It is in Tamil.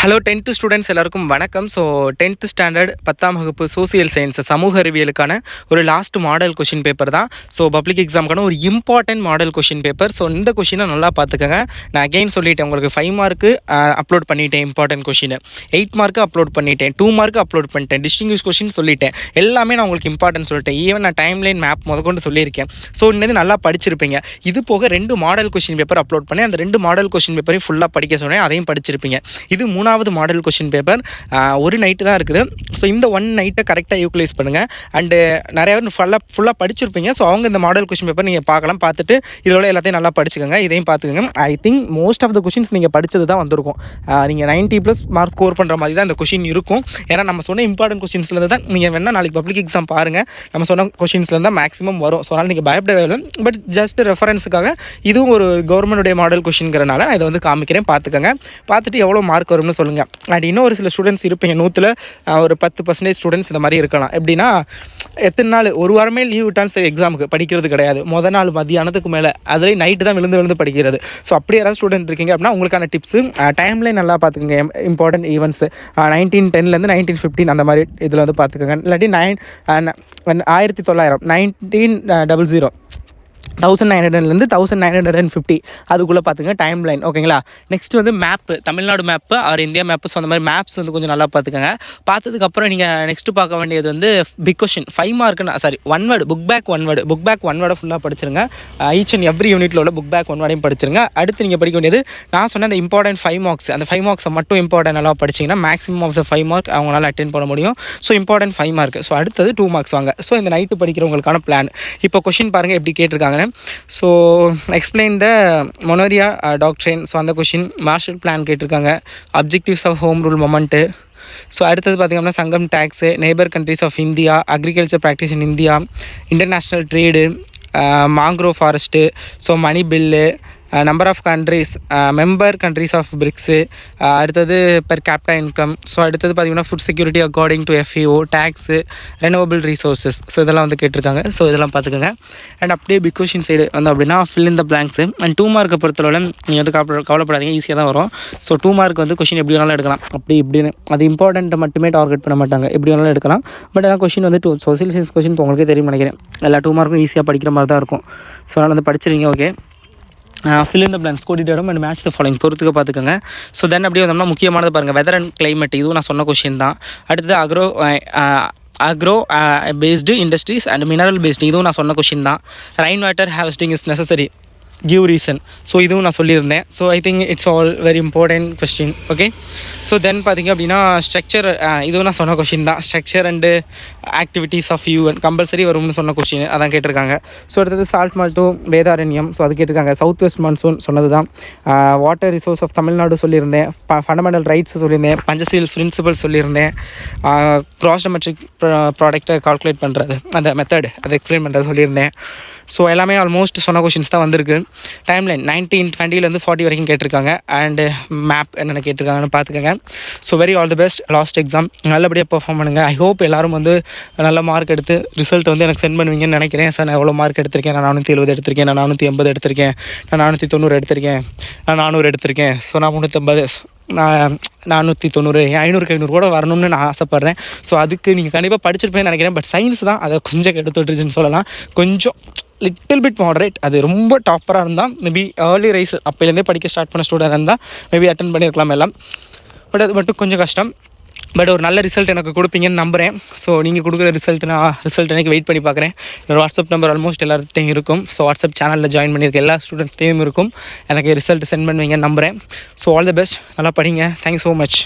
ஹலோ 10th ஸ்டூடெண்ட்ஸ் எல்லாருக்கும் வணக்கம். ஸோ 10th ஸ்டாண்டர்ட் 10ஆம் வகுப்பு சோசியல் சயின்ஸ் சமூக அறிவியலுக்கான ஒரு லாஸ்ட் மாடல் கொஷின் பேப்பர் தான். ஸோ பப்ளிக் எக்ஸாமுக்கான ஒரு important model question paper. So இந்த கொஷினை நல்லா பார்த்துக்கங்க. நான் அகெயின் சொல்லிட்டேன், உங்களுக்கு 5 மார்க்கு அப்லோட் பண்ணிட்டேன் இம்பார்ட்டன்ட் கொஷின், 8 மார்க்கு அப்லோட் பண்ணிட்டேன், 2 மார்க்கு அப்லோட் பண்ணிட்டேன், டிஸ்டிங்யூஷ் கொஷின் சொல்லிட்டேன், எல்லாமே நான் உங்களுக்கு இம்பார்ட்டன்ட் சொல்லிட்டேன். ஈவன் நான் டைம்லைன் மேப் முதற்கொண்டு சொல்லியிருக்கேன். ஸோ இன்னது நல்லா படிச்சிருப்பீங்க. இது போக 2 மாடல் கொஷின் பேப்பர் அப்லோட் பண்ணி அந்த 2 மாடல் கொஷின் பேப்பரையும் ஃபுல்லாக படிக்க சொன்னேன், அதையும் படிச்சிருப்பீங்க. இது 3வது மாடல் கொஷின் பேப்பர். ஒரு நைட்டு தான் இருக்குது. ஸோ இந்த 1 நைட்டை கரெக்டாக யூட்டிலைஸ் பண்ணுங்கள். அண்டு நிறைய பேர் ஃபுல்லாக படிச்சிருப்பீங்க. ஸோ அவங்க இந்த மாடல் கொஷின் பேப்பர் நீங்கள் பார்க்கலாம். பார்த்துட்டு இதோட எல்லாத்தையும் நல்லா படிச்சுக்கோங்க. இதையும் பார்த்துக்கோங்க. I think most of the questions நீங்கள் படித்தது தான் வந்திருக்கும். நீங்கள் 90+ மார்க் ஸ்கோர் பண்ணுற மாதிரி தான் இந்த கொஷின் இருக்கும். ஏன்னா நம்ம சொன்ன இம்பார்ட்டன்ட் கொஷின்ஸ்லேருந்து தான் நீங்கள் வேணால் நாளைக்கு பப்ளிக் எக்ஸாம் பாருங்கள், நம்ம சொன்ன கொஷின்ஸ்லேருந்து தான் மேக்ஸிமம் வரும். ஸோ அதனால் நீங்கள் பயப்படவே இல்லை. பட் ஜஸ்ட் ரெஃபரன்ஸுக்காக இதுவும் ஒரு கவர்மெண்ட்டுடைய மாடல் கொஷின்ங்கிறனால இதை வந்து காமிக்கிறேன், பார்த்துக்கோங்க. பார்த்துட்டு எவ்வளோ மார்க் வரும்னு சொல்லுங்கள். அண்ட் இன்னும் ஒரு சில ஸ்டூடெண்ட்ஸ் இருப்பீங்க, 100ல் ஒரு 10% ஸ்டூடெண்ட்ஸ் இந்த மாதிரி இருக்கலாம். எப்படின்னா, எத்தனை நாள், ஒரு வாரமே லீவ் விட்டாலும் சரி எக்ஸாமுக்கு படிக்கிறது கிடையாது. மொதல் நாள் மதியானத்துக்கு மேலே அதுலேயும் நைட்டு தான் விழுந்து படிக்கிறது. ஸோ அப்படி யாராவது ஸ்டூடெண்ட் இருக்கீங்க அப்படின்னா உங்களுக்கான டிப்ஸு டைம்லைன் நல்லா பார்த்துக்கோங்க. இம்பார்ட்டன்ட் ஈவெண்ட்ஸ் 1910லேருந்து 1915 அந்த மாதிரி இதில் வந்து பார்த்துக்கோங்க. இல்லாட்டி 1900 1900லேருந்து 1950 அதுக்குள்ளே பார்த்துங்க டைம் லைன். ஓகேங்களா? நெக்ஸ்ட் வந்து map, Tamil Nadu map or India map. So அந்த மாதிரி மேப்ஸ் வந்து கொஞ்சம் நல்லா பார்த்துக்கோங்க. பார்த்ததுக்கப்புறம் நீங்கள் நெக்ஸ்ட்டு பார்க்க வேண்டியது வந்து பிக் கொஷின் 5 மார்க்குன்னு, சாரி 1 வேர்டு, புக் பேக் 1 வேர்டை ஃபுல்லாக படிச்சிருங்க. ஈச் அண்ட் எவ்ரி யூனிட்டில் உள்ள புக் பேக் 1 வேர்டையும் படிச்சிருங்க. அடுத்து நீங்கள் படிக்க வேண்டியது நான் சொன்ன அந்த இம்பார்ட்டன்ட் 5 மார்க்ஸ், அந்த 5 மார்க்ஸை மட்டும் இம்பார்ட்டன்ட் நல்லா படிச்சிங்கன்னா மேக்ஸிமம் ஆஃப் த 5 மார்க் அவங்களால அட்டென்ட் பண்ண முடியும். So important 5 mark. ஸோ அடுத்தது 2 மார்க்ஸ் வாங்க. ஸோ இந்த நைட்டு படிக்கிறவங்களுக்கான பிளான். இப்போ கொஷின் பாருங்கள் எப்படி கேட்டிருக்காங்க. So explain the Monroe doctrine. So அந்த கொஷின். மார்ஷல் பிளான் கேட்டிருக்காங்க. Objectives of home rule movement. So அடுத்தது பார்த்திங்கன்னா Sangam texts, neighbour countries of India, agriculture practice in India, international trade, mangrove forest, so money bill, number of countries, member countries of BRICS, அடுத்தது பெர் கேபிட்டா இன்கம். ஸோ அடுத்தது பார்த்திங்கன்னா food security according to FAO, tax, renewable resources. So இதெல்லாம் வந்து கேட்டிருக்காங்க. ஸோ இதெல்லாம் பார்த்துக்கோங்க. அண்ட் அப்படியே பிக் கொஷின் சைடு வந்து அப்படின்னா fill in the blanks. And 2 மார்க்கை பொறுத்தளவில் நீங்கள் வந்து கவலைப்படாதீங்க, ஈஸியாக தான் வரும். ஸோ 2 மார்க் வந்து கொஷின் எப்படி வேணாலும் எடுக்கலாம், அப்படி இப்படின்னு. அது இம்பார்ட்டண்ட்டை மட்டுமே டார்கெட் பண்ண மாட்டாங்க, எப்படி வேணாலும் எடுக்கலாம். பட் ஆனால் கொஷின் வந்து சோசியல் சயின்ஸ் கொஷின் உங்களுக்கே தெரியும் நினைக்கிறேன். எல்லா 2 மார்க்கும் ஈஸியாக படிக்கிற மாதிரி தான் இருக்கும். ஸோ அதனால் வந்து படிச்சிருங்க. Okay, fill in the blanks, கோடிட்டு வரும் அண்ட் மேட்ச் த ஃபாலோயிங் பொறுத்துக்க பார்த்துக்கோங்க. ஸோ தென் அப்படியே வந்தோம்னா முக்கியமானது பாருங்கள், வெதர் அண்ட் கிளைமேட். இதுவும் நான் சொன்ன கொஷின் தான். அடுத்தது agro based industries and mineral based. இதுவும் நான் சொன்ன கொஷின் தான். Rain water harvesting is necessary, give reason. So இதுவும் நான் சொல்லியிருந்தேன். So I think it's all very important question. Okay, so then பார்த்திங்க அப்படின்னா ஸ்ட்ரக்சர், இதுவும் நான் சொன்ன கொஷின் தான். Structure and activities of UN compulsory வரும்னு சொன்ன கொஷின், அதான் கேட்டிருக்காங்க. ஸோ அடுத்தது சால்ட் மால்ட்டோ, வேதாரண்யம். ஸோ அது கேட்டிருக்காங்க. சவுத் வெஸ்ட் மான்சூன் சொன்னது தான். வாட்டர் ரிசோர்ஸ் ஆஃப் தமிழ்நாடு சொல்லியிருந்தேன். ஃபண்டமெண்டல் ரைட்ஸ் சொல்லியிருந்தேன். பஞ்சசீல் பிரின்சிபல் சொல்லியிருந்தேன். கிராஸ் டொமெட்ரிக் ப்ராடக்டை கால்குலேட் பண்ணுறது, அந்த மெத்தட் அதை எக்ஸ்பிளைன் பண்ணுறது சொல்லியிருந்தேன். ஸோ எல்லாமே ஆல்மோஸ்ட் சொன்ன கொஷின்ஸ் தான் வந்திருக்கு. டைம்லைன் 1920லேருந்து 40 வரைக்கும் கேட்டிருக்காங்க. அண்டு மேப் என்னென்ன கேட்டிருக்காங்கன்னு பார்த்துக்கோங்க. So very all the best. Last exam நல்லபடியாக பெர்ஃபார்ம் பண்ணுங்கள். ஐ ஹோப் எல்லோரும் வந்து நல்ல மார்க் எடுத்து ரிசல்ட் வந்து எனக்கு சென்ட் பண்ணுவீங்கன்னு நினைக்கிறேன். சார் நான் எவ்வளோ மார்க் எடுத்திருக்கேன், நான் 470 எடுத்திருக்கேன், நான் 480 எடுத்திருக்கேன், நான் 490 எடுத்திருக்கேன், நான் 400 எடுத்திருக்கேன். ஸோ நான் 350, நான் 490, 500 கூட வரணும்னு நான் ஆசைப்பட்றேன். ஸோ அதுக்கு நீங்கள் கண்டிப்பாக படிச்சிருப்பேன்னு நினைக்கிறேன். பட் சயின்ஸ் தான் அதை கொஞ்சம் கெடுத்து விட்டுருச்சுன்னு சொல்லலாம். கொஞ்சம் லிட்டில் பிட் மாடரேட். அது ரொம்ப டாப்பராக இருந்தால் மேபி ஏர்லி ரைஸ் அப்போலேருந்தே படிக்க ஸ்டார்ட் பண்ண ஸ்டூடெண்ட் இருந்தால் மேபி அட்டன் பண்ணியிருக்கலாம் எல்லாம். பட் அது மட்டும் கொஞ்சம் கஷ்டம். பட் ஒரு நல்ல ரிசல்ட் எனக்கு கொடுப்பீங்கன்னு நம்புகிறேன். ஸோ நீங்கள் கொடுக்குற ரிசல்ட் எனக்கு வெயிட் பண்ணி பார்க்குறேன். என்னோட வாட்ஸ்அப் நம்பர் ஆல்மோஸ்ட் எல்லார்ட்டையும் இருக்கும். ஸோ வாட்ஸ்அப் சேனலில் ஜாயின் பண்ணியிருக்க எல்லா ஸ்டூடெண்ட்ஸ்டையும் இருக்கும். எனக்கு ரிசல்ட் சென்ட் பண்ணுவீங்கன்னு நம்புகிறேன். So all the best. நல்லா படிங்க. Thanks so much.